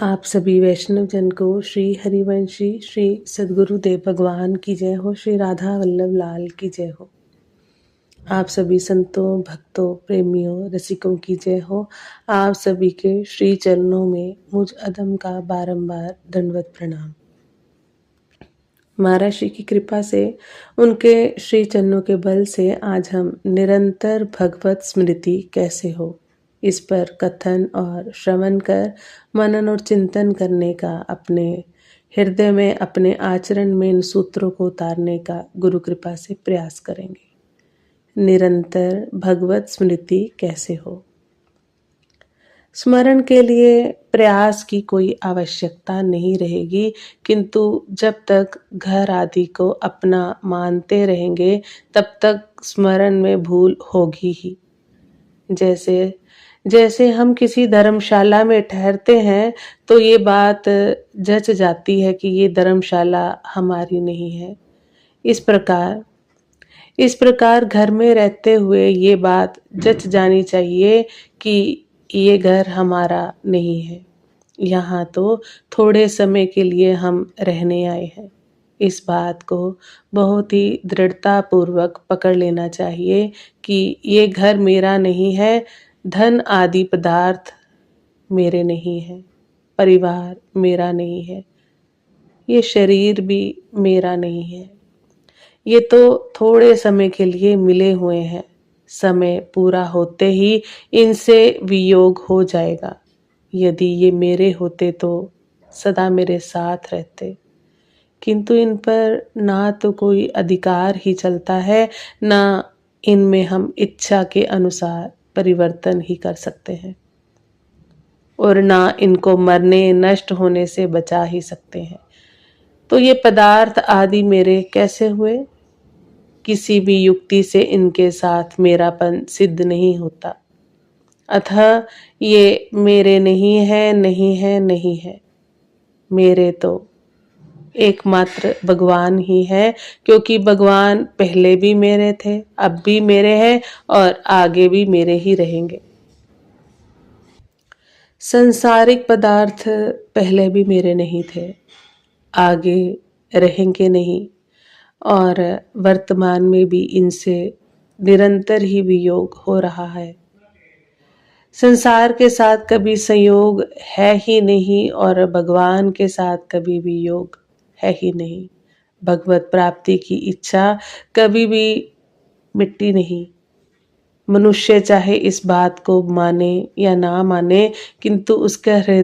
आप सभी वैष्णव जन को श्री हरिवंशी श्री सद्गुरुदेव भगवान की जय हो। श्री राधा वल्लभ लाल की जय हो। आप सभी संतों, भक्तों, प्रेमियों, रसिकों की जय हो। आप सभी के श्री चरणों में मुझ अदम का बारंबार दंडवत प्रणाम। महाराज श्री की कृपा से, उनके श्री चरणों के बल से आज हम निरंतर भगवत स्मृति कैसे हो, इस पर कथन और श्रवण कर मनन और चिंतन करने का, अपने हृदय में, अपने आचरण में इन सूत्रों को उतारने का गुरु कृपा से प्रयास करेंगे। निरंतर भगवत स्मृति कैसे हो। स्मरण के लिए प्रयास की कोई आवश्यकता नहीं रहेगी, किंतु जब तक घर आदि को अपना मानते रहेंगे तब तक स्मरण में भूल होगी ही। जैसे जैसे हम किसी धर्मशाला में ठहरते हैं तो ये बात जच जाती है कि ये धर्मशाला हमारी नहीं है। इस प्रकार घर में रहते हुए ये बात जच जानी चाहिए कि ये घर हमारा नहीं है, यहाँ तो थोड़े समय के लिए हम रहने आए हैं। इस बात को बहुत ही दृढ़ता पूर्वक पकड़ लेना चाहिए कि ये घर मेरा नहीं है, धन आदि पदार्थ मेरे नहीं है, परिवार मेरा नहीं है, ये शरीर भी मेरा नहीं है, ये तो थोड़े समय के लिए मिले हुए हैं। समय पूरा होते ही इनसे वियोग हो जाएगा। यदि ये मेरे होते तो सदा मेरे साथ रहते, किंतु इन पर ना तो कोई अधिकार ही चलता है, ना इनमें हम इच्छा के अनुसार परिवर्तन ही कर सकते हैं, और ना इनको मरने नष्ट होने से बचा ही सकते हैं। तो ये पदार्थ आदि मेरे कैसे हुए? किसी भी युक्ति से इनके साथ मेरापन सिद्ध नहीं होता, अतः ये मेरे नहीं है, नहीं है, नहीं है। मेरे तो एकमात्र भगवान ही है, क्योंकि भगवान पहले भी मेरे थे, अब भी मेरे हैं और आगे भी मेरे ही रहेंगे। सांसारिक पदार्थ पहले भी मेरे नहीं थे, आगे रहेंगे नहीं, और वर्तमान में भी इनसे निरंतर ही वियोग हो रहा है। संसार के साथ कभी संयोग है ही नहीं और भगवान के साथ कभी भी योग है ही नहीं। भगवत प्राप्ति की इच्छा कभी भी मिटती नहीं। मनुष्य चाहे इस बात को माने या ना माने, किंतु उसका